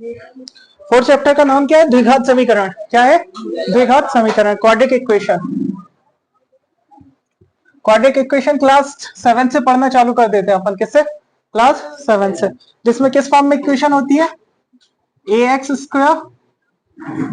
Fourth chapter का नाम क्या है? द्विघात समीकरण। क्या है? द्विघात समीकरण, quadric equation. Quadric equation class 7 से पढ़ना चालू कर देते हैं अपन। किससे? क्लास 7 से। जिसमें किस फॉर्म में इक्वेशन होती है? A X square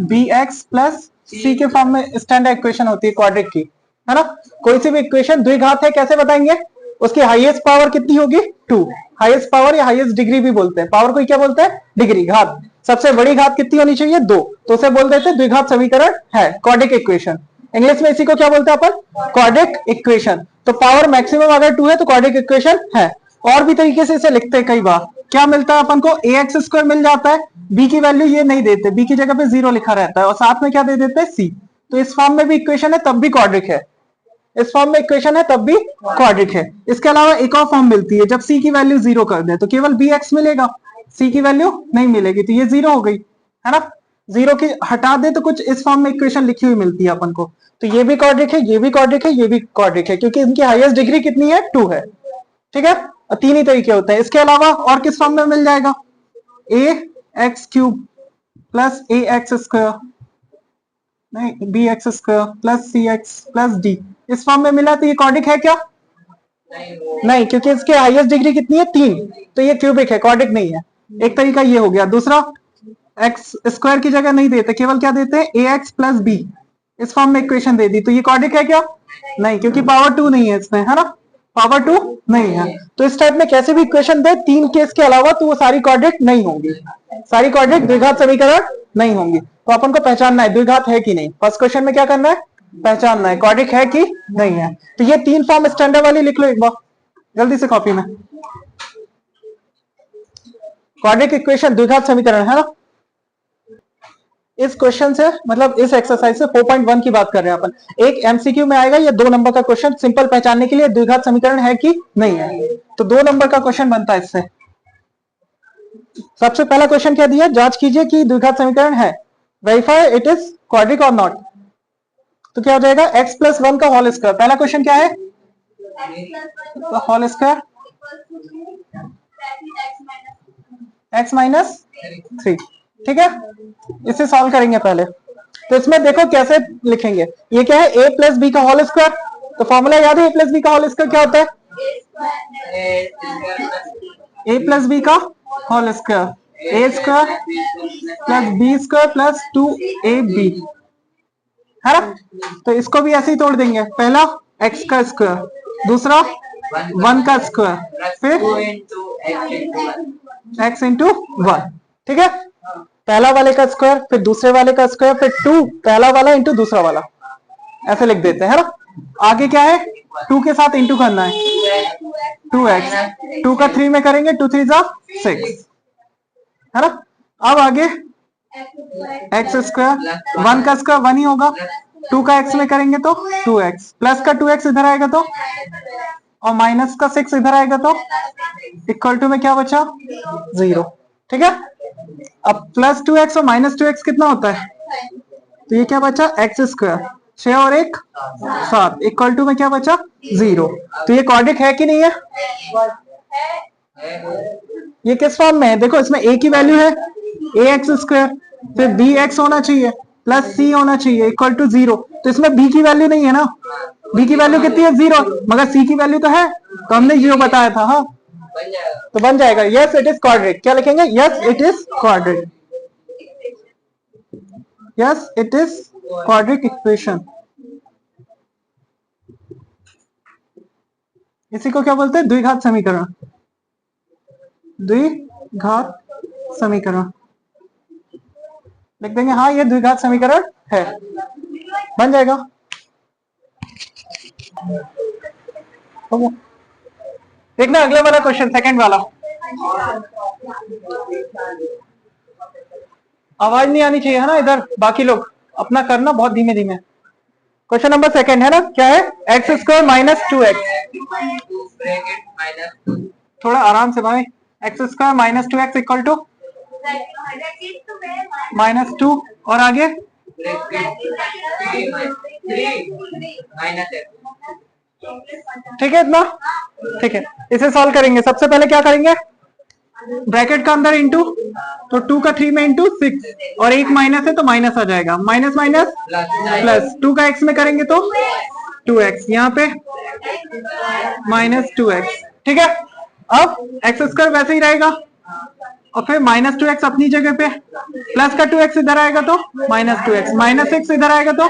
B X plus C के फॉर्म में स्टैंडर्ड इक्वेशन होती है क्वाड्रिक की, है ना। कोई सी भी इक्वेशन द्विघात है, कैसे बताएंगे? उसकी हाईएस्ट पावर कितनी होगी? 2। हाईएस्ट पावर या हाईएस्ट डिग्री भी बोलते हैं। पावर को क्या बोलते हैं? डिग्री। घात, सबसे बड़ी घात कितनी होनी चाहिए? 2। तो उसे बोल देते हैं द्विघात समीकरण है, क्वाड्रिक इक्वेशन। इंग्लिश में इसी को क्या बोलते हैं अपन? Quadratic equation. तो पावर मैक्सिमम अगर 2 है तो क्वाड्रिक इक्वेशन है। और भी तरीके से इसे लिखते हैं कई बार। क्या मिलता है अपन को? ए एक्स स्क्वायर मिल जाता है, बी की वैल्यू ये नहीं देते, बी की जगह पे 0 लिखा रहता है, और साथ में क्या दे देते हैं? सी। तो इस फॉर्म में भी इक्वेशन है तब भी क्वाड्रिक है, इस फॉर्म में इक्वेशन है तब भी क्वाड्रिक है। इसके अलावा एक और फॉर्म मिलती है, जब सी की वैल्यू 0 कर दे तो केवल बी एक्स मिलेगा, सी की वैल्यू नहीं मिलेगी, तो ये 0 हो गई, है ना। 0 की हटा दे तो कुछ इस फॉर्म में इक्वेशन लिखी हुई मिलती है अपन को। तो ये भी क्वाड्रिक है, ये भी क्वाड्रिक है, ये भी क्वाड्रिक है, क्योंकि इनकी हाईएस्ट डिग्री कितनी है? 2 है। ठीक है, 3 ही तरीके होते हैं। इसके अलावा और किस फॉर्म में मिल जाएगा? ए एक्स क्यूब प्लस ए एक्स स्क्वायर, नहीं, बी एक्स स्क्वायर प्लस सी एक्स प्लस डी, इस फॉर्म में मिला, तो ये क्वाड्रिक है क्या? नहीं, क्योंकि इसके हाईएस्ट डिग्री कितनी है? 3, तो ये क्यूबिक है, क्वाड्रिक नहीं है। एक तरीका ये हो गया। दूसरा, एक्स स्क्वायर की जगह नहीं देते, केवल क्या देते हैं? ए एक्स प्लस बी, इस फॉर्म में इक्वेशन दे दी, तो ये क्वाड्रिक है क्या? नहीं, क्योंकि पावर 2 नहीं है इसमें, है ना, पावर 2 नहीं है। तो इस टाइप में कैसे भी इक्वेशन दे 3 केस के अलावा, तो वो सारी क्वाड्रिक नहीं होंगी, सारी क्वाड्रिक द्विघात समीकरण नहीं होंगी। तो अपन को पहचानना है द्विघात है कि नहीं। फर्स्ट क्वेश्चन में क्या करना है? पहचानना है क्वाड्रिक है कि नहीं है। तो ये 3 फॉर्म स्टैंडर्ड वाली लिख लो एक बार जल्दी से कॉपी में। क्वाड्रिक इक्वेशन द्विघात समीकरण, है ना। इस क्वेश्चन से, मतलब इस एक्सरसाइज से 4.1 की बात कर रहे हैं अपन। एक एमसीक्यू में आएगा, ये 2 नंबर का क्वेश्चन, सिंपल पहचानने के लिए द्विघात समीकरण है कि नहीं है। तो 2 नंबर का क्वेश्चन बनता है इससे। सबसे पहला क्वेश्चन क्या दिया? जांच कीजिए कि द्विघात समीकरण है, वेरीफाई इट इज क्वाड्रिक और नॉट। तो क्या हो जाएगा? एक्स प्लस 1 का होल स्क्वायर। पहला क्वेश्चन क्या है? Whole square x minus 3। ठीक है, इसे सॉल्व करेंगे पहले। तो इसमें देखो कैसे लिखेंगे। ये क्या है? a प्लस बी का होल स्क्वायर। तो फॉर्मूला याद है? a प्लस बी का होल स्क्वायर क्या होता है? a प्लस बी का whole square, a square plus B square plus 2ab, है ना। तो इसको भी ऐसे ही तोड़ देंगे। पहला x का स्क्वायर, दूसरा 1 का स्क्वायर, फिर x इंटू 1। ठीक है, पहला वाले का स्क्वायर, फिर दूसरे वाले का स्क्वायर, फिर 2 पहला वाला इंटू दूसरा वाला, ऐसे लिख देते हैं, है ना। आगे क्या है? 2 के साथ इंटू करना है, 2x, 2 का 3 में करेंगे, 2 3 जा 6, है ना। अब आगे एक्स स्क्वायर, 1 का स्क्वायर 1 ही होगा, 2 का x में करेंगे तो 2x, प्लस का 2x इधर आएगा तो, और माइनस का 6 इधर आएगा तो इक्वल टू में क्या बचा? 0। ठीक है, अब प्लस 2x और माइनस 2x कितना होता है? तो ये क्या बचा? एक्स स्क्वायर, 6 और 1 7, इक्वल टू में क्या बचा? 0। तो ये क्वाड्रिक है कि नहीं है? ये किस फॉर्म में है? देखो इसमें a की वैल्यू है ए एक्स स्क्वायर, फिर बी एक्स होना चाहिए प्लस सी होना चाहिए इक्वल टू 0। तो इसमें b की वैल्यू नहीं है ना, b की वैल्यू कितनी है? 0, मगर c की वैल्यू तो है, तो हमने 0 बताया था। हाँ, तो बन जाएगा यस इट इज क्वाड्रिक। क्या लिखेंगे? Yes it is quadric, yes it is quadric equation. इसी को क्या बोलते हैं? द्विघात समीकरण, द्विघात समीकरण लिख देंगे। हाँ, ये द्विघात समीकरण है, बन जाएगा। देखना अगले वाला क्वेश्चन, सेकंड वाला। आवाज नहीं आनी चाहिए, है ना। इधर बाकी लोग अपना करना बहुत धीमे धीमे। क्वेश्चन नंबर सेकंड है ना, क्या है? एक्स स्क्वायर माइनस 2x, थोड़ा आराम से भाई। X square minus 2x equal to -2, और आगे ठीक है इतना। ठीक है, इसे सॉल्व करेंगे। सबसे पहले क्या करेंगे? ब्रैकेट का अंदर इंटू, तो 2 का 3 में इंटू 6, और एक माइनस है तो माइनस आ जाएगा, माइनस माइनस प्लस, 2 का x में करेंगे तो 2x, यहाँ पे -2x। ठीक है, अब एक्स स्क्वायर वैसे ही रहेगा, और फिर -2x अपनी जगह पे, प्लस का 2x इधर आएगा तो -2x, -6 इधर आएगा तो,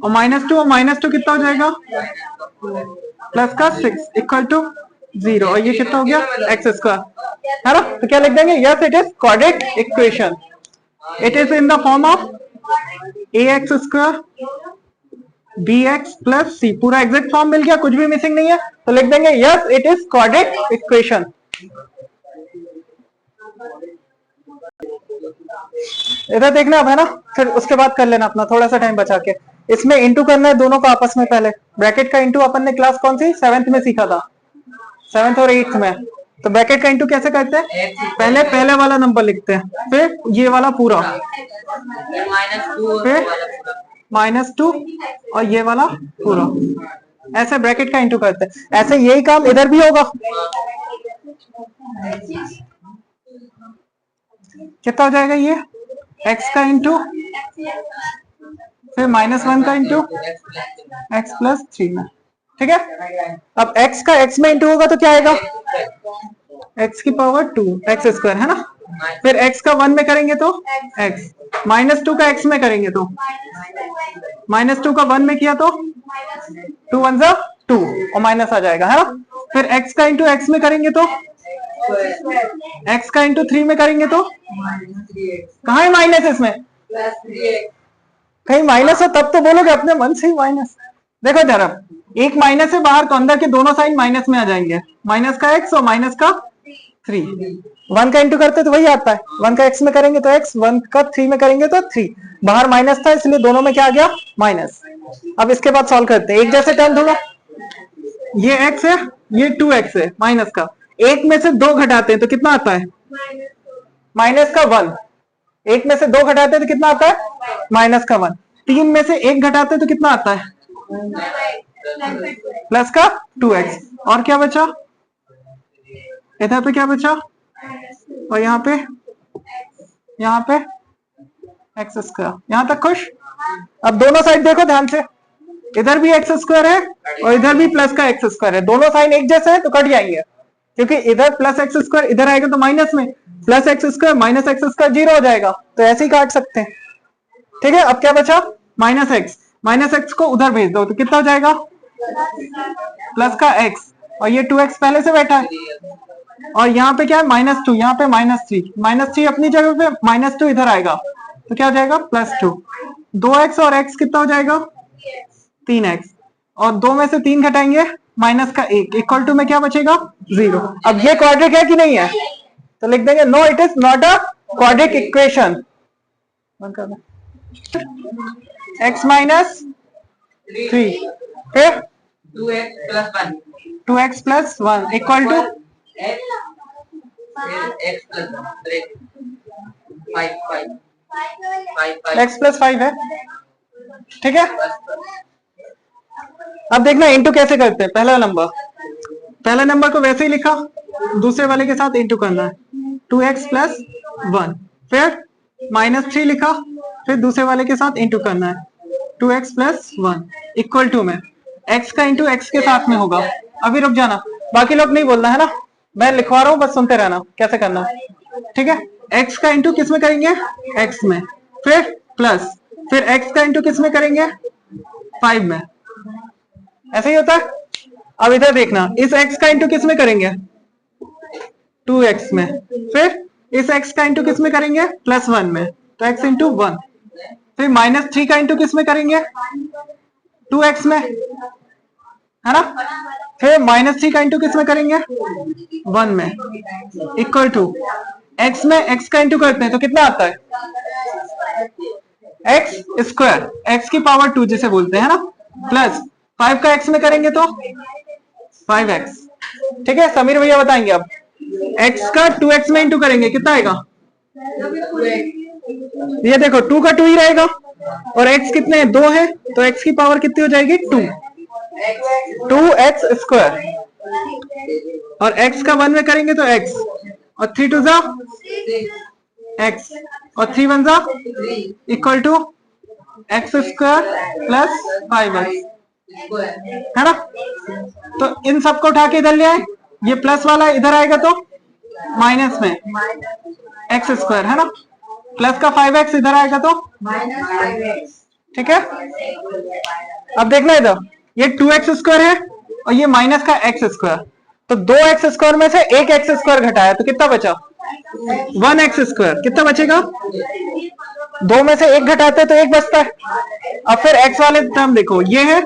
और -2 और -2 कितना हो जाएगा, प्लस का 6 इक्वल टू 0, और ये कितना हो गया, एक्स स्क्वायर, है ना। तो क्या लिख देंगे, yes it is quadratic equation, it is in the form of ax square bx plus c, पूरा एग्जैक्ट फॉर्म मिल गया, कुछ भी मिसिंग नहीं है, तो लिख देंगे yes it is quadratic equation. इधर देखना अब, है ना, फिर उसके बाद कर लेना अपना थोड़ा सा टाइम बचा के। इसमें इंटू करना है दोनों को आपस में, पहले ब्रैकेट का इंटू अपन ने क्लास कौन सी 7th में सीखा था, 7th और 8th में। तो ब्रैकेट का इंटू कैसे करते हैं, पहले पहले वाला नंबर लिखते हैं, फिर ये वाला पूरा, फिर -2 और ये वाला पूरा, ऐसे ब्रैकेट का इंटू करते हैं। ऐसे यही काम इधर भी होगा, कितना हो जाएगा ये, x का इंटू, फिर -1 का इंटू x प्लस 3 में। ठीक है, अब x का x में इंटू होगा तो क्या आएगा, x की पावर 2 एक्स स्क्वायर, है ना। फिर x का 1 में करेंगे तो x, -2 का x में करेंगे तो, -2 का 1 में किया तो 2 1 जा 2, और माइनस आ जाएगा, है ना। फिर x का इंटू x में करेंगे तो, x का इंटू 3 में करेंगे तो, कहाँ है माइनस, इसमें कहीं माइनस हो तब तो बोलोगे, अपने मन से ही माइनस। देखो जरा, एक माइनस है बाहर, तो अंदर के दोनों साइन माइनस में आ जाएंगे, माइनस का x और माइनस का 3। 1 का इंटू करते तो वही आता है, 1 का x में करेंगे तो x, 1 का 3 में करेंगे तो 3, बाहर माइनस था इसलिए दोनों में क्या आ गया, माइनस। अब इसके बाद सॉल्व करते हैं, एक जैसे टर्म थोड़ा, ये x है, ये 2x है माइनस का, एक में से 2 घटाते हैं तो कितना आता है, माइनस का 1, एक में से 2 घटाते हैं तो कितना आता है, माइनस का 1, 3 में से 1 घटाते हैं तो कितना आता है, प्लस का 2x, और क्या बचा, इधर पे क्या बचा, और यहाँ पे एक्स स्क्वायर, यहां तक खुश। अब दोनों साइड देखो ध्यान से, इधर भी एक्स स्क्वायर है और इधर भी प्लस का एक्स स्क्वायर है, दोनों साइन एक जैसे है तो कट जाएंगे, क्योंकि इधर प्लस एक्स स्क्वायर इधर आएगा तो माइनस में, plus x square minus x square 0 हो जाएगा, तो ऐसे ही काट सकते हैं। ठीक है, अब क्या बचा, माइनस एक्स को उधर भेज दो तो कितना हो जाएगा, प्लस का एक्स, और ये 2x पहले से बैठा है, और यहाँ पे क्या है -2, यहाँ पे -3 अपनी जगह पे, -2 इधर आएगा तो क्या हो जाएगा, +2, 2x और x कितना हो जाएगा, 3x, और 2 में से 3 घटाएंगे, माइनस का 1 इक्वल टू में क्या बचेगा, 0। अब ये क्वाड्रेटिक है कि नहीं है, तो लिख देंगे no it is not a quadratic equation. x -3, फिर 2x plus 1 equal to x plus 5 है। ठीक है, अब देखना इंटू कैसे करते हैं। पहला नंबर को वैसे ही लिखा, दूसरे वाले के साथ इंटू करना है, 2x प्लस 1, फिर -3 लिखा, फिर दूसरे वाले के साथ इंटू करना है, 2x प्लस 1 इक्वल टू में x का इंटू x के साथ में होगा। अभी रुक जाना, बाकी लोग नहीं बोलना है ना, मैं लिखवा रहा हूँ, बस सुनते रहना कैसे करना। ठीक है, x का इंटू किस में करेंगे, x में, फिर प्लस, फिर x का इंटू किस में करेंगे, 5 में, ऐसे ही होता है। अब इधर देखना, इस x का इंटू किस में करेंगे, 2x में, फिर इस x का इंटू किस में करेंगे, +1 में, तो x इंटू 1, फिर -3 का इंटू किस में करेंगे, 2x में, है ना, फिर -3 का इंटू किस में करेंगे, 1 में, इक्वल टू x में x का इंटू करते हैं तो कितना आता है, x स्क्वायर, x की पावर 2 जिसे बोलते हैं, है ना, प्लस 5 का x में करेंगे तो 5x। ठीक है, समीर भैया बताएंगे। अब x का 2x में इंटू करेंगे कितना आएगा, ये देखो 2 का 2 ही रहेगा, और x कितने हैं, 2 है, तो x की पावर कितनी हो जाएगी, 2, 2x स्क्वायर, और x का 1 में करेंगे तो x, और 3 टू जा x, और 3 1 जा equal to x square plus 5x, है ना। तो इन सबको उठा के इधर ले आए, ये प्लस वाला इधर आएगा तो माइनस में एक्स स्क्वायर, है ना। प्लस का 5x इधर आएगा तो ठीक है। अब देखना इधर, ये 2x स्क्वायर है और ये माइनस का x स्क्वायर, तो 2x स्क्वायर में से एक एक्स स्क्वायर घटाया तो कितना बचा, 1x स्क्वायर। कितना बचेगा, 2 में से एक घटाते तो एक बचता है। अब फिर x वाले टर्म देखो, ये है,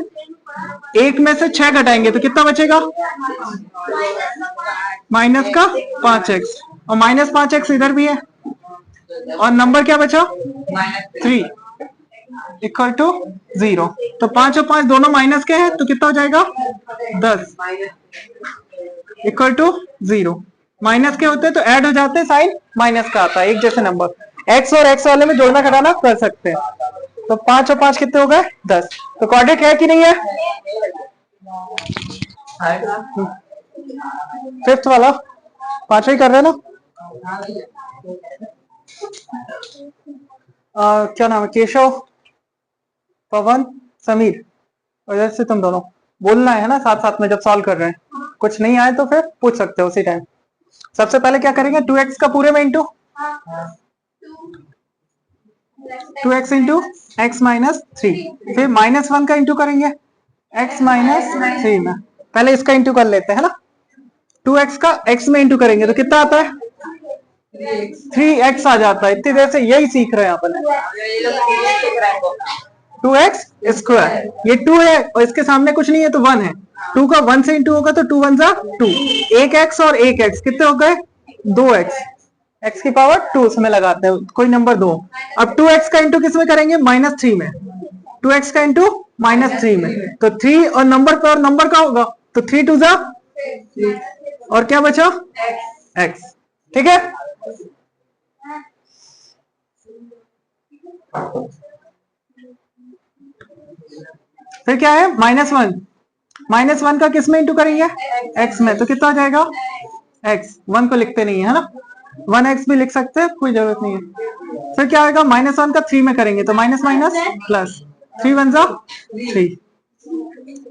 एक में से 6 घटाएंगे तो कितना बचेगा, माइनस का 5x, और माइनस 5x इधर भी है, और नंबर क्या बचा 3 इक्वल टू 0। तो 5 और 5 दोनों माइनस के हैं, तो कितना हो जाएगा 10 इक्वल टू 0। माइनस के होते हैं तो ऐड हो जाते हैं, साइन माइनस का आता है, एक जैसे नंबर x और x वाले में जोड़ना घटाना कर सकते हैं। तो 5 और 5 कितने हो गए 10। तो क्वाड्रेटिक है कि नहीं है, फिफ्थ वाला, पांचवा ही कर रहे हैं ना। क्या नाम है, केशव, पवन, समीर, और इधर से तुम दोनों बोलना है ना साथ साथ में जब सॉल्व कर रहे हैं। कुछ नहीं आए तो फिर पूछ सकते हो उसी टाइम। सबसे पहले क्या करेंगे, 2x का पूरे में into 2x into x minus 3, फिर -1 का इंटू करेंगे x माइनस 3 में। पहले इसका इंटू कर लेते हैं ना, 2x का x में इंटू करेंगे तो कितना आता है 3x आ जाता है। इतनी देर से यही सीख रहे हैं अपन, 2x स्क्वायर, ये 2 है और इसके सामने कुछ नहीं है तो 1 है। 2 का 1 से इंटू होगा तो 2 1 जा 2, एक x और एक x कितने हो गए 2x, x की पावर 2 उसमें लगाते हैं कोई नंबर 2। अब 2x का इंटू किस में करेंगे -3 में, 2x का इंटू -3 में, तो 3 और नंबर पर नंबर का होगा तो 3 2 जा, और क्या बचा x, ठीक है। फिर क्या है -1 का किस में इंटू करेंगे x में, तो कितना आ जाएगा x, 1 को लिखते नहीं है ना, 1x भी लिख सकते हैं, कोई जरूरत नहीं है। फिर क्या आएगा -1 का 3 में करेंगे तो माइनस माइनस प्लस, 3 1 जा 3।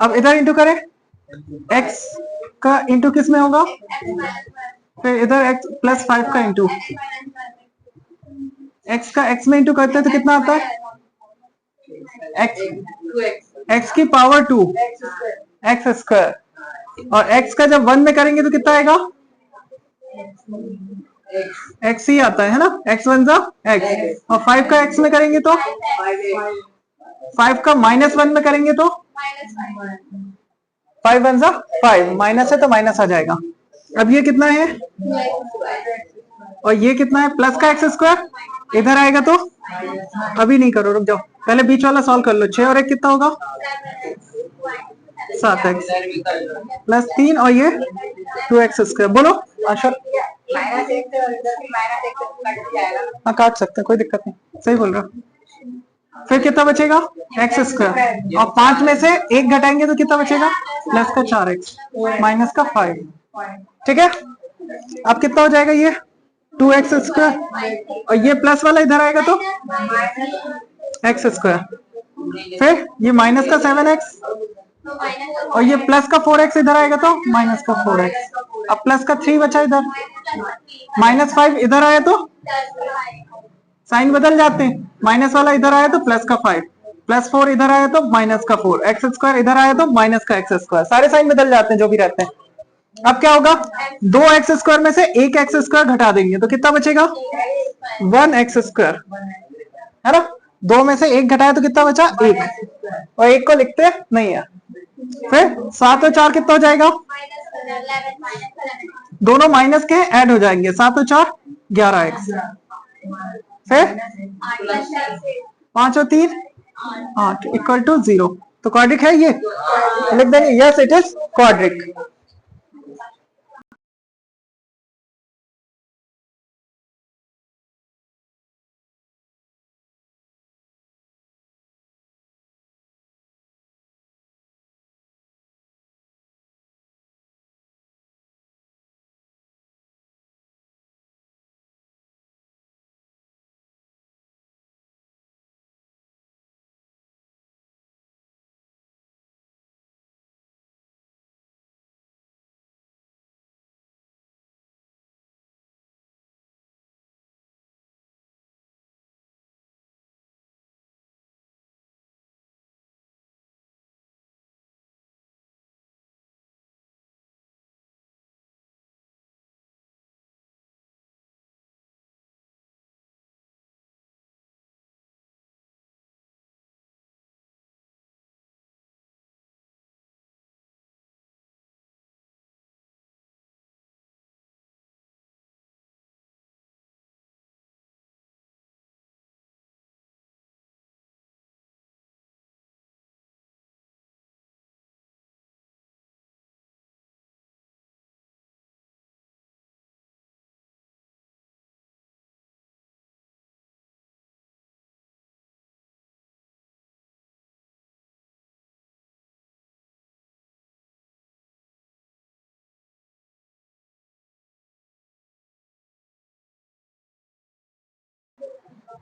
अब इधर इंटू करें, x का इंटू किस में होगा, फिर इधर x प्लस 5 का इंटू, x का x में इंटू करते हैं तो कितना आता है x की पावर 2 एक्स स्क्वायर, और x का जब 1 में करेंगे तो कितना आएगा x ही आता है ना, x 1 जा x, और 5 का x में करेंगे तो 5 का -1 में करेंगे तो 5 1 जा 5, माइनस है तो माइनस आ जाएगा। अब ये कितना है और ये कितना है, प्लस का एक्स स्क्वायर इधर आएगा तो, अभी नहीं करो रुक जाओ, पहले बीच वाला सॉल्व कर लो। 6 और 1 कितना होगा 7x प्लस 3 और ये 2x स्क्वायर। बोलो अशर, हाँ काट सकते हैं कोई दिक्कत नहीं, सही बोल रहा। फिर कितना बचेगा एक्स स्क्वायर, और 5 में से एक घटाएंगे तो कितना बचेगा प्लस का 4x माइनस का 5, ठीक है। अब कितना हो जाएगा ये 2x स्क्वायर, और ये प्लस वाला इधर आएगा तो एक्स स्क्वायर, फिर ये माइनस का 7x, और ये प्लस का 4x इधर आएगा तो माइनस का 4x, अब प्लस का 3 बचा इधर, -5 इधर आया तो साइन बदल जाते हैं, माइनस वाला इधर आया तो प्लस का 5, प्लस 4 इधर आया तो माइनस का 4, एक्स स्क्वायर इधर आया तो माइनस का एक्स स्क्वायर, सारे साइन बदल जाते हैं जो भी रहते हैं। अब क्या होगा 2x स्क्वायर में से एक एक्स स्क्वायर घटा देंगे तो कितना बचेगा 1x स्क्वायर, है ना। 2 में से एक घटाया तो कितना बचा 1, और 1 को लिखते नहीं है। फिर 7 और 4 कितना हो जाएगा, दोनों माइनस के ऐड हो जाएंगे, 7 और 4 11x, फिर 5 और 3 8 इक्वल टू 0। तो क्वाड्रिक है ये, लिख देंगे यस इट इज क्वाड्रिक।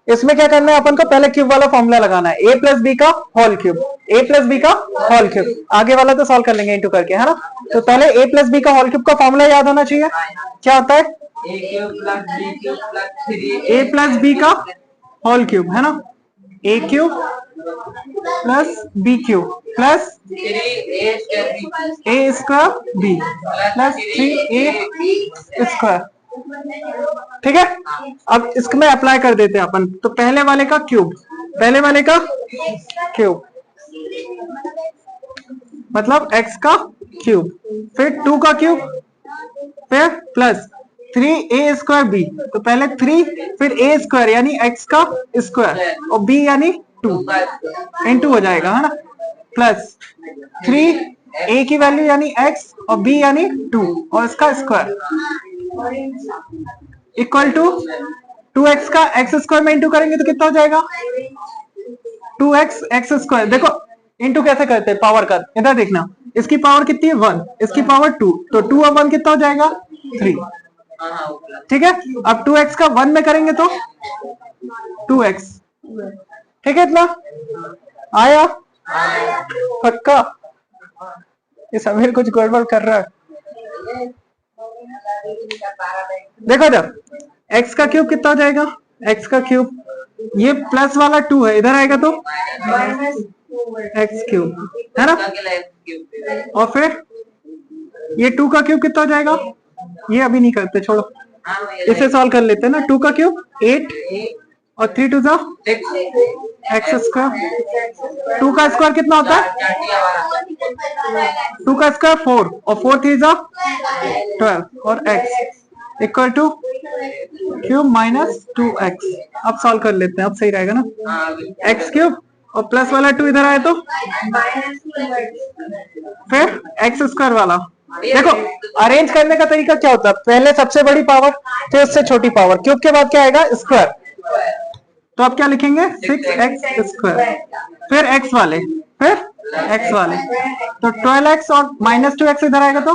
इसमें क्या करना है अपन को, पहले क्यूब वाला फॉर्मूला लगाना है, ए प्लस बी का होल क्यूब, ए प्लस बी का होल क्यूब। आगे वाला तो सॉल्व कर लेंगे इंटू करके, है ना। तो पहले ए प्लस बी का होल क्यूब का फॉर्मूला याद होना चाहिए। क्या होता है, ए प्लस बी का होल क्यूब, है ना। A cube plus B cube plus A square B plus 3a square. ठीक है, अब इसमें अप्लाई कर देते हैं अपन। तो पहले वाले का क्यूब, पहले वाले का क्यूब मतलब x का क्यूब, फिर 2 का क्यूब, फिर प्लस 3a स्क्वायर बी। तो पहले 3 फिर a स्क्वायर यानी x का स्क्वायर और b यानी 2 इंटू हो जाएगा, है ना। प्लस 3a की वैल्यू यानी x और b यानी 2 और इसका स्क्वायर इक्वल टू 2x का x स्क्वायर में इंटू करेंगे तो कितना हो जाएगा, 2x x स्क्वायर। देखो इंटू कैसे करते हैं पावर का, इधर देखना, इसकी पावर कितनी है 1, इसकी पावर 2, तो 2 और 1 कितना हो जाएगा 3। ठीक है, अब 2x का 1 में करेंगे तो 2x। ठीक है, इतना आया पक्का। ये समीर कुछ गड़बड़ कर रहा है। देखो जब x का क्यूब कितना हो जाएगा, x का क्यूब, ये प्लस वाला 2 है, इधर आएगा तो x क्यूब, है ना। और फिर ये 2 का क्यूब कितना हो जाएगा, ये अभी नहीं करते, छोड़ो, इसे सॉल्व कर लेते हैं ना। 2 का क्यूब 8 और 3 2 जा एक्स स्क्वायर। 2 का स्क्वायर कितना होता है, 2 का स्क्वायर 4 और 4 3 जा 12 और x equal two cube minus 2x। अब सॉल्व कर लेते हैं, अब सही रहेगा ना। x क्यूब और प्लस वाला 2 इधर आए तो फिर x स्क्वायर वाला। देखो अरेंज करने का तरीका क्या होता है, पहले सबसे बड़ी पावर फिर उससे छोटी पावर, क्यूब के बाद क्या आएगा स्क्वायर। तो आप क्या लिखेंगे 6x स्क्वायर, फिर x वाले, फिर x वाले, तो 12x और माइनस 2x इधर आएगा तो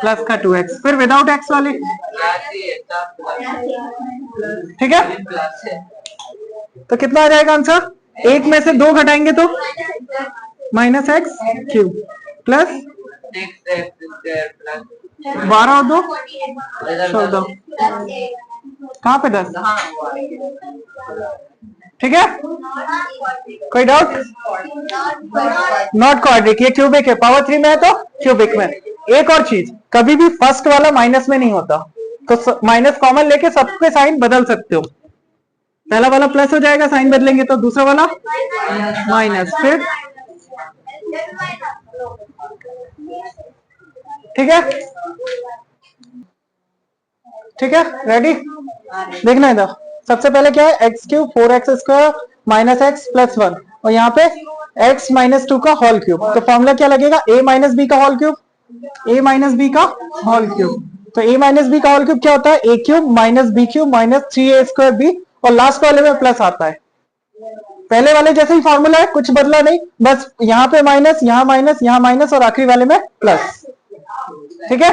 प्लस का 2x, फिर विदाउट x वाले। ठीक है, तो कितना आ जाएगा आंसर, 1 में से 2 घटाएंगे तो माइनस एक्स क्यूब प्लस 12 और 2 14, कहाँ पे 10। ठीक है, कोई डाउट, नॉट क्वाड्रिक, ये क्यूबिक है, पावर 3 में है तो क्यूबिक में। एक और चीज, कभी भी फर्स्ट वाला माइनस में नहीं होता, तो माइनस कॉमन लेके सबके साइन बदल सकते हो। पहला वाला प्लस हो जाएगा, साइन बदलेंगे तो दूसरा वाला माइनस, फिर ठीक है। ठीक है, रेडी, देखना इधर। सबसे पहले क्या है, x cube 4x square minus x plus 1 और यहाँ पे x माइनस 2 का होल क्यूब। तो फॉर्मूला क्या लगेगा, a माइनस बी का whole cube, a minus B का होल क्यूब। तो a माइनस बी का होल क्यूब क्या होता है, a cube minus B cube minus 3a square B, और लास्ट वाले में प्लस आता है। पहले वाले जैसे ही फॉर्मूला है, कुछ बदला नहीं, बस यहाँ पे माइनस, यहाँ माइनस, यहाँ माइनस और आखिरी वाले में प्लस। ठीक है,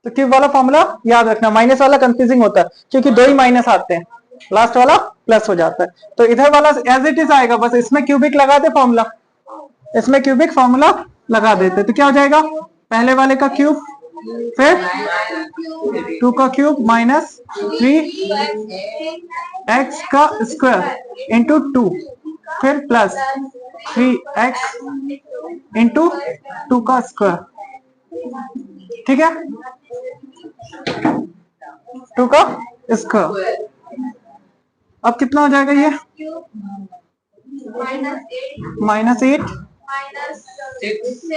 तो क्यूब वाला फॉर्मूला याद रखना, माइनस वाला कंफ्यूजिंग होता है क्योंकि 2 ही माइनस आते हैं, लास्ट वाला प्लस हो जाता है। तो इधर वाला एज इट इज आएगा, बस इसमें क्यूबिक लगा दे फॉर्मूला, इसमें क्यूबिक फॉर्मूला लगा देते, तो क्या हो जाएगा, पहले वाले का क्यूब, फिर 2 का क्यूब माइनस 3x का स्क्वायर इंटू 2, फिर प्लस 3x इंटू 2 का स्क्वायर। ठीक है, 2 का स्क्वायर। अब कितना हो जाएगा ये, माइनस 8,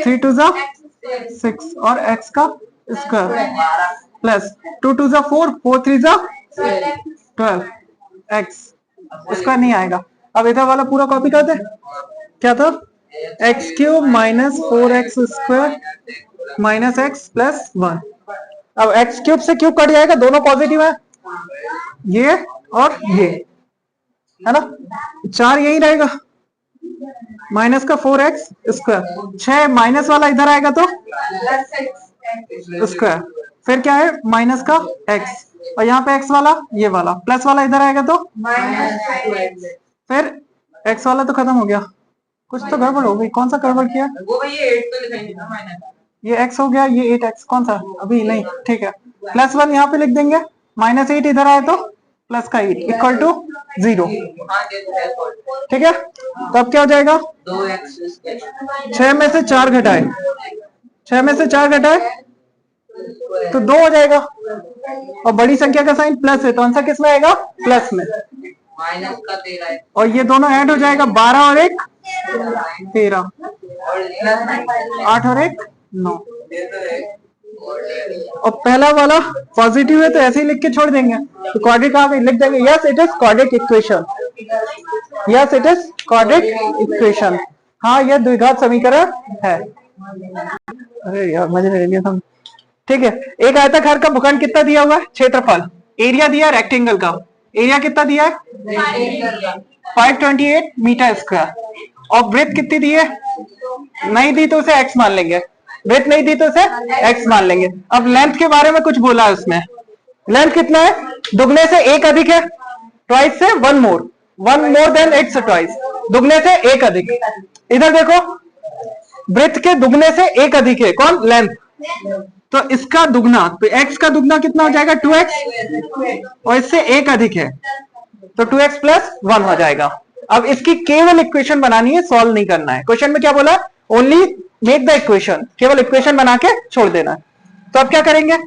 3 2 जा 6 और x का स्क्वायर प्लस 2 2 जा 4, 4 3 जा 12 x स्क्वायर नहीं आएगा। अब इधर वाला पूरा कॉपी कर दे, क्या था, x cube minus 4x square minus x plus 1। अब x क्यूब से क्यूब कट जाएगा, दोनों पॉजिटिव है, ये और ये, है ना, 4 यही रहेगा, माइनस का 4x स्क्वायर, 6 माइनस वाला इधर आएगा तो स्क्वायर, फिर क्या है माइनस का x, और यहाँ पे x वाला ये वाला प्लस वाला इधर आएगा तो फिर x वाला तो खत्म हो गया, कुछ तो गड़बड़ हो गई, कौन सा गड़बड़ किया? वो ये 8 तो लिखेंगे ना माइनस, ये x हो गया, ये 8x कौन सा अभी नहीं, ठीक है प्लस 1 यहाँ पे लिख देंगे, माइनस 8 इधर आए तो प्लस का 8 इक्वल टू 0, ठीक है। तो अब क्या हो जाएगा 6 में से 4 घटाए, 6 में से 4 घटाए तो 2 हो जाएगा, और बड़ी संख्या का साइन प्लस है तो आंसर किस में आएगा प्लस में, माइनस का 13 और ये दोनों ऐड हो जाएगा 12 और 1 13, 8 और 1 9, और पहला वाला पॉजिटिव है तो ऐसे ही लिख के छोड़ देंगे, तो क्वाड्रेटिक आ गई, लिख देंगे yes it is quadratic equation, yes it is quadratic equation, हाँ यह द्विघात समीकरण है। अरे यार मजे ले लिया था, ठीक है। एक आयताकार का भूखंड कितना दिया हुआ है, क्षेत्रफल, एरिया दिया रेक्टेंगल का, एरिया कितना दिया है 528 मीटर स्क्वायर, और ब्रेथ कितनी दी है, नहीं दी तो उसे x मान लेंगे, ब्रेथ नहीं दी तो उसे x मान लेंगे। अब लेंथ के बारे में कुछ बोला है उसमें, लेंथ कितना है, दुगने से एक अधिक है, ट्वाइस से one more than it's twice, दुगने से एक अधिक, इधर देखो ब्रेथ के दुगने से एक अधिक है कौन, लेंथ, तो इसका दुगना, तो x का दुगना कितना हो जाएगा 2x, और इससे एक अधिक है तो 2x प्लस 1 हो जाएगा। अब इसकी केवल इक्वेशन बनानी है, सॉल्व नहीं करना है, क्वेश्चन में क्या बोला, ओनली मेक द इक्वेशन, केवल इक्वेशन बना के छोड़ देना है। तो अब क्या करेंगे,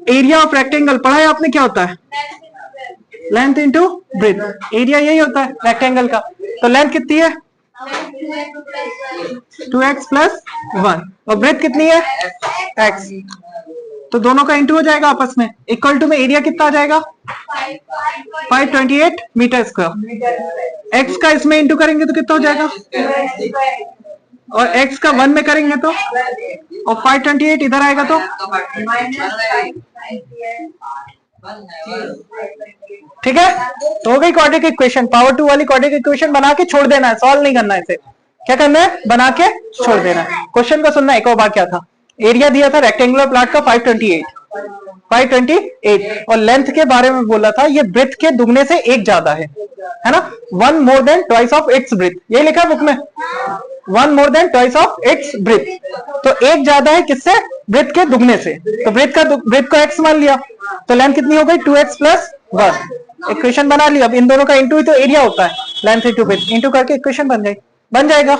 एरिया ऑफ रेक्टेंगल पढ़ा है आपने, क्या होता है लेंथ इंटू ब्रेथ, एरिया यही होता है रेक्टेंगल का, तो लेंथ कितनी है 2x प्लस 1, और ब्रेथ कितनी है x, तो दोनों का इंटू हो जाएगा आपस में, इक्वल टू में एरिया कितना आ जाएगा 528 मीटर स्क्वायर, x का इसमें इंटू करेंगे तो कितना हो जाएगा, और x का 1 में करेंगे तो, और 528 इधर आएगा तो, ठीक है। तो हो गई क्वाड्रेटिक इक्वेशन, पावर 2 वाली क्वाड्रेटिक इक्वेशन बना के छोड़ देना है, सॉल्व नहीं करना है इसे, क्या करना है बना के छोड़ देना है। क्वेश्चन को सुनना, एक और बार क्या था, एरिया दिया था रेक्टेंगुलर प्लॉट का 528 और लेंथ के बारे में बोला था ये ब्रेथ के दुगने से एक ज्यादा है ना, 1 more than twice of its breath, ये लिखा बुक में 1 more than twice of its breath, तो एक ज्यादा है किससे, ब्रेथ के दुगने से, तो ब्रेथ को x मान लिया, तो लेंथ कितनी हो गई 2x प्लस 1, इक्वेशन बना लिया। अब इन दोनों का इंटू ही तो एरिया होता है, लेंथ इंटू ब्रेथ, इंटू करके इक्वेशन बन जाएगा।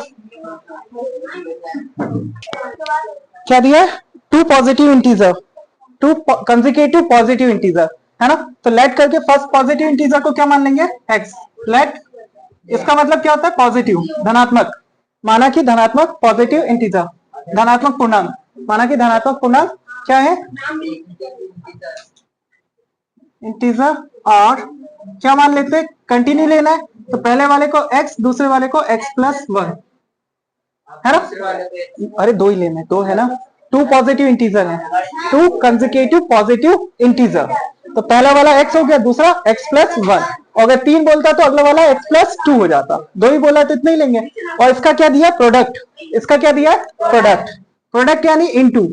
क्या दिया है, 2 positive integer, 2 consecutive positive integer है ना, तो लेट करके फर्स्ट पॉजिटिव इंटीजर को क्या मान लेंगे x, लेट, इसका मतलब क्या होता है पॉजिटिव धनात्मक, माना कि धनात्मक पॉजिटिव इंटीजर, धनात्मक पूर्णांक, माना कि धनात्मक पूर्णांक क्या है इंटीजर, और क्या मान लेते हैं कंटिन्यू लेना है, तो पहले वाले को x, दूसरे वाले को x प्लस 1 है ना, अरे 2 ही लेना है, 2 है ना, 2 पॉजिटिव इंटीजर है, 2 कंसेक्यूटिव पॉजिटिव इंटीजर, तो पहला वाला x हो गया, दूसरा x प्लस 1, और अगर 3 बोलता तो अगला वाला x प्लस 2 हो जाता, 2 ही बोला तो इतना ही लेंगे, और इसका क्या दिया प्रोडक्ट, इसका क्या दिया प्रोडक्ट यानी इंटू,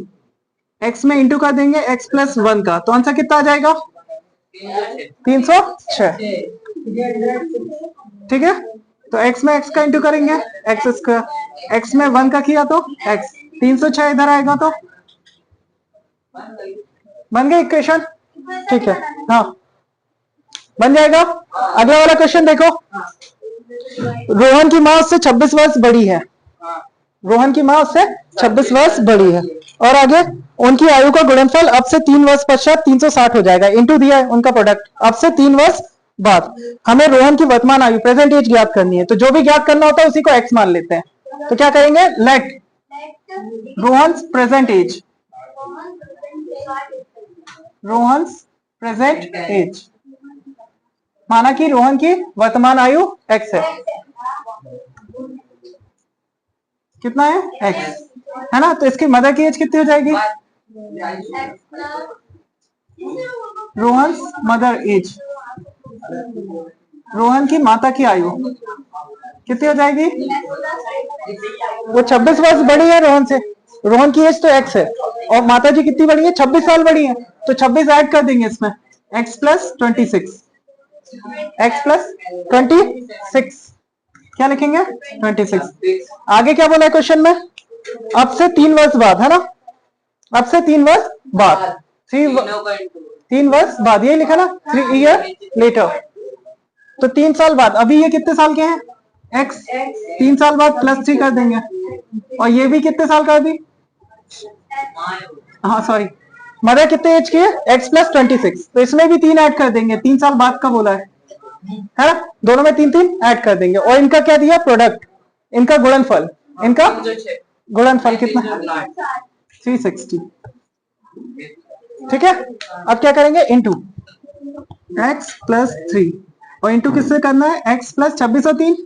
x में इंटू कर देंगे x प्लस 1 का, तो आंसर कितना आ जाएगा 306, ठीक है। तो x में x का इंटू करेंगे x स्क्वायर, x में 1 का किया तो x, 306 इधर आएगा तो बन गई इक्वेशन, ठीक है, हाँ बन जाएगा। अगला वाला क्वेश्चन देखो, रोहन की माँ उससे 26 वर्ष बड़ी है, रोहन की माँ उससे 26 वर्ष बड़ी है, और आगे उनकी आयु का गुणनफल अब से 3 वर्ष पश्चात 360 हो जाएगा, इंटू दिया है उनका प्रोडक्ट अब से 3 वर्ष बाद, हमें रोहन की वर्तमान आयु प्रेजेंट एज ज्ञात करनी है, तो जो भी ज्ञात करना होता है उसी को x मान लेते हैं, तो क्या करेंगे let Rohan present age, Rohan present age, माना कि रोहन की वर्तमान आयु x है, कितना है x है ना, तो इसकी मदर की एज कितनी हो जाएगी, रोहन मदर एज, रोहन की माता की आयु कितनी हो जाएगी, वो 26 वर्ष बड़ी है रोहन से, रोहन की एज तो x है और माता जी कितनी बड़ी है, 26 साल बड़ी है, तो 26 ऐड कर देंगे इसमें, x प्लस 26, x प्लस 26, क्या लिखेंगे 26। आगे क्या बोला है क्वेश्चन में, अब से 3 वर्ष बाद, है ना, अब से 3 वर्ष बाद, 3 वर्ष बाद, ये लिखा ना, 3 ईयर लेटर, तो 3 साल बाद। अभी ये कितने साल के हैं, x, 3 साल बाद प्लस 3 कर देंगे, और ये भी कितने साल का अभी, हाँ सॉरी, मदर कितने एज की है, x प्लस 26, तो इसमें भी 3 ऐड कर देंगे, 3 साल बाद का बोला है ना, दोनों में 3 3 ऐड कर देंगे, और इनका क्या दिया, प्रोडक्ट, इनका गुणनफल, इनका गुणनफल कितना, 360, ठीक है। अब क्या करेंगे, इंटू x प्लस 3, और इंटू किससे करना है, x प्लस 26 और 3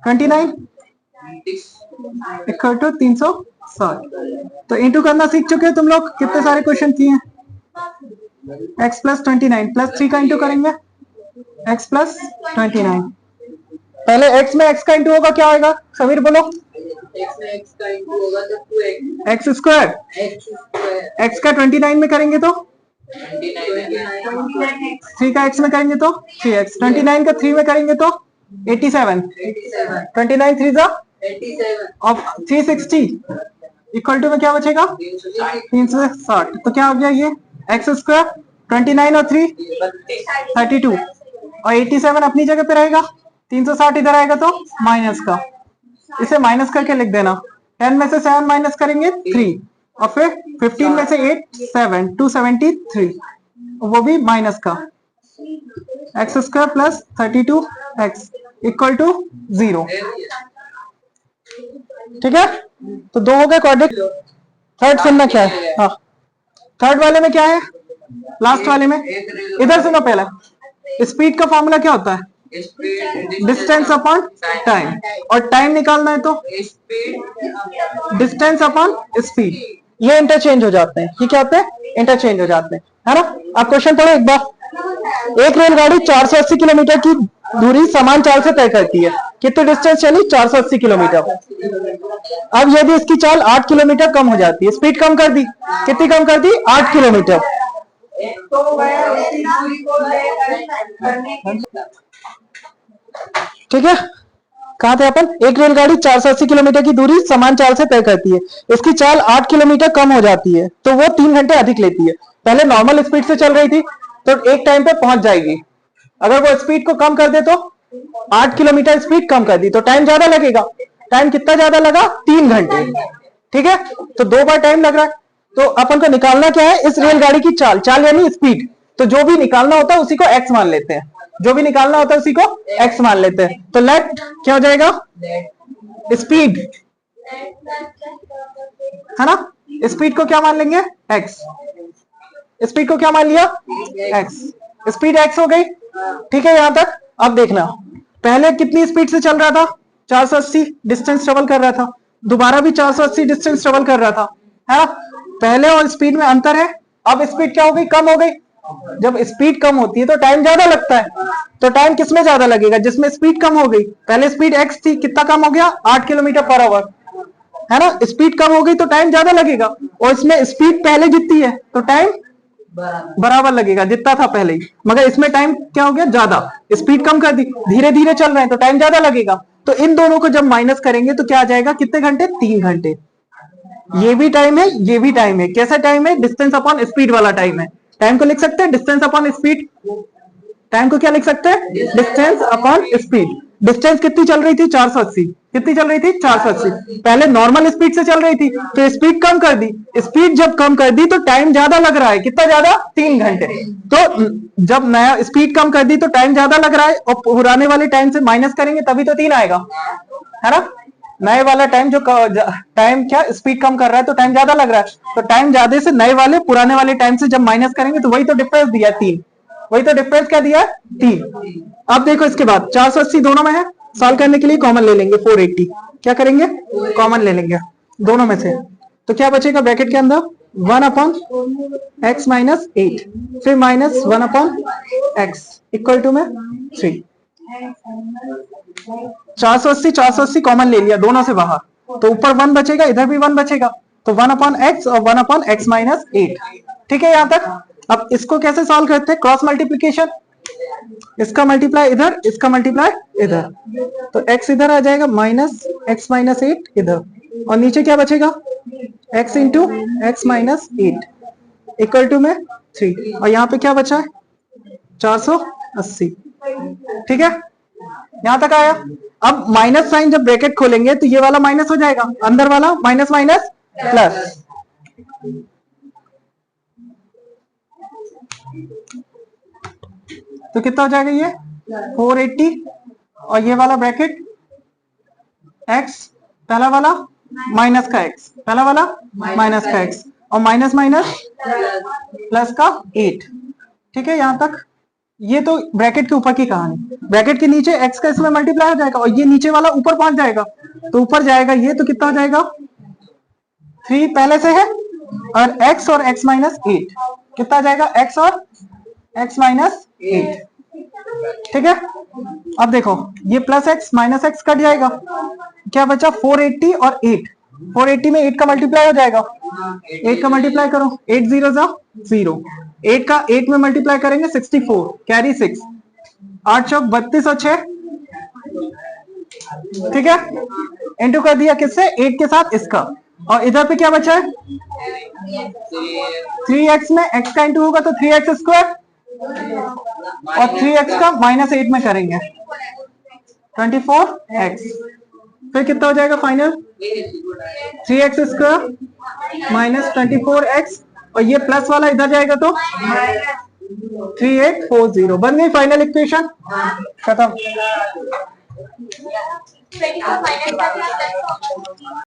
29 इक्वल टू 360, तो इंटू करना सीख चुके हो तुम लोग, कितने सारे क्वेश्चन किए हैं, x प्लस 29 प्लस 3 का इंटू करेंगे, x प्लस 29, पहले x में x का इंटू होगा, क्या होगा समीर बोलो, एक्स स्क्वायर, x का 29 में करेंगे तो 3 का x में करेंगे तो 3x, 29 का 3 में करेंगे तो 87, 29 3 जा और 360 इक्वल टू में क्या बचेगा 360, तो क्या हो गया ये एक्स स्क्वायर, 29 और 3 32, और 87 अपनी जगह पे रहेगा, 360 इधर आएगा तो माइनस का, इसे माइनस करके लिख देना, 10 में से 7 माइनस करेंगे 3, और फिर 15 में से 8 7 273, वो भी माइनस का, x square plus 32 x equal to 0, ठीक है। तो 2 हो गए क्वाड्रेटिक। थर्ड सुनना क्या है, हाँ थर्ड वाले में क्या है, लास्ट वाले में, इधर सुनो पहले, स्पीड का फॉर्मूला क्या होता है, डिस्टेंस अपॉन टाइम, और टाइम निकालना है तो डिस्टेंस अपॉन स्पीड, ये इंटरचेंज हो जाते हैं, ये क्या होते हैं, इंटरचेंज हो जाते हैं, है ना। अब क्वेश्चन पढ़ो एक बार, एक रेलगाड़ी 480 किलोमीटर की दूरी समान चाल से तय करती है, कितने डिस्टेंस चली, 480 किलोमीटर। अब यदि इसकी चाल 8 किलोमीटर कम हो जाती है, स्पीड कम कर दी, कितनी कम कर दी, 8 किलोमीटर, ठीक है। कहा थे अपन, एक रेलगाड़ी 480 किलोमीटर की दूरी समान चाल से तय करती है, इसकी चाल 8 किलोमीटर कम हो जाती है, तो वो 3 घंटे अधिक लेती है। पहले नॉर्मल स्पीड से चल रही थी तो एक टाइम पे पहुंच जाएगी, अगर वो स्पीड को कम कर दे तो 8 किलोमीटर स्पीड कम कर दी तो टाइम ज्यादा लगेगा, टाइम कितना ज्यादा लगा, 3 घंटे, ठीक है। तो 2 बार टाइम लग रहा है, तो अपन को निकालना क्या है, इस रेलगाड़ी की चाल, चाल यानी स्पीड, तो जो भी निकालना होता है उसी को एक्स मान लेते हैं, जो भी निकालना होता है उसी को एक्स मान लेते हैं, तो लेट क्या हो जाएगा, स्पीड, है ना, स्पीड को क्या मान लेंगे, एक्स, स्पीड को क्या मान लिया, एक्स, स्पीड एक्स हो गई, ठीक है यहां तक। अब देखना, पहले कितनी स्पीड से चल रहा था, 480 डिस्टेंस ट्रेवल कर रहा था, दोबारा भी 480 डिस्टेंस ट्रेवल कर रहा था, है ना, पहले और स्पीड में अंतर है। अब स्पीड क्या हो गई, कम हो गई, जब स्पीड कम होती है तो टाइम ज्यादा लगता है, तो टाइम किसमें ज्यादा लगेगा, जिसमें स्पीड कम हो गई, पहले स्पीड एक्स थी, कितना कम हो गया, 8 किलोमीटर पर आवर, है ना, स्पीड कम हो गई तो टाइम ज्यादा लगेगा, और इसमें स्पीड पहले जितनी है तो टाइम बराबर लगेगा जितना था पहले ही, मगर इसमें टाइम क्या हो गया, ज्यादा, स्पीड कम कर दी, धीरे धीरे चल रहे हैं तो टाइम ज्यादा लगेगा, तो इन दोनों को जब माइनस करेंगे तो क्या आ जाएगा, कितने घंटे, 3 घंटे, ये भी टाइम है, ये भी टाइम है, कैसा टाइम है, डिस्टेंस अपॉन स्पीड वाला टाइम है, टाइम को लिख सकते हैं डिस्टेंस अपॉन स्पीड, टाइम को क्या लिख सकते हैं, डिस्टेंस अपॉन स्पीड। डिस्टेंस कितनी चल रही थी, 480, कितनी चल रही थी, 480, पहले नॉर्मल स्पीड से चल रही थी तो स्पीड कम कर दी, स्पीड जब कम कर दी तो टाइम ज्यादा लग रहा है, कितना ज्यादा, 3 घंटे, तो जब नया स्पीड कम कर दी तो टाइम ज्यादा लग रहा है, और पुराने वाले टाइम से माइनस करेंगे तभी तो 3 आएगा, है ना, नए वाला टाइम जो टाइम क्या स्पीड कम कर रहा है तो टाइम ज्यादा लग रहा है, तो टाइम ज्यादा से नए वाले पुराने वाले टाइम से जब माइनस करेंगे तो वही तो डिफरेंस दिया 3, वही तो डिफरेंस क्या दिया 3। अब देखो इसके बाद 480 दोनों में है, सॉल्व करने के लिए कॉमन ले लेंगे, 480 क्या करेंगे, कॉमन ले लेंगे दोनों में से, तो क्या बचेगा ब्रैकेट के अंदर 1 अपॉन एक्स माइनस 8, फिर minus 1 upon x equal to में 3, 480 480 कॉमन ले लिया दोनों से बाहर, तो ऊपर 1 बचेगा, इधर भी 1 बचेगा, तो 1/x और 1/x माइनस 8। ठीक है यहां तक। अब इसको कैसे सॉल्व करते हैं, क्रॉस मल्टीप्लीकेशन, इसका मल्टीप्लाई इधर, इसका मल्टीप्लाई इधर, तो x इधर आ जाएगा माइनस x माइनस 8 इधर, और नीचे क्या बचेगा x into x minus 8 equal to में 3, और यहाँ पे क्या बचा है 480। ठीक है यहां तक आया। अब माइनस साइन जब ब्रैकेट खोलेंगे तो ये वाला माइनस हो जाएगा, अंदर वाला माइनस माइनस प्लस, तो कितना हो जाएगा ये 480, और ये वाला ब्रैकेट x, पहला वाला माइनस का x, पहला वाला माइनस का x, और माइनस माइनस प्लस का 8। ठीक है यहां तक। ये तो ब्रैकेट के ऊपर की कहानी। ब्रैकेट के नीचे x का इसमें मल्टीप्लाई हो जाएगा, और ये नीचे वाला ऊपर पहुंच जाएगा, तो ऊपर जाएगा ये, तो कितना हो जाएगा 3 पहले से है, और x और x माइनस 8 कितना आ जाएगा x और x माइनस 8। ठीक है अब देखो ये plus x minus x cut जाएगा, क्या बचा 480 और 8, 480 में 8 का मल्टीप्लाई हो जाएगा, 8 का मल्टीप्लाई करो, 8 0 0, 8 का 8 में मल्टीप्लाई करेंगे 64, कैरी 6, 8 चौक 32 और 6। ठीक है इंटू कर दिया किससे, 8 के साथ इसका, और इधर पे क्या बचा है 3x में x का इंटू होगा तो 3x स्क्वायर, और 3x का माइनस 8 में करेंगे 24x, फिर कितना हो जाएगा final 3x square minus 24x, और ये प्लस वाला इधर जाएगा तो 3840। बन गई फाइनल इक्वेशन, खत्म।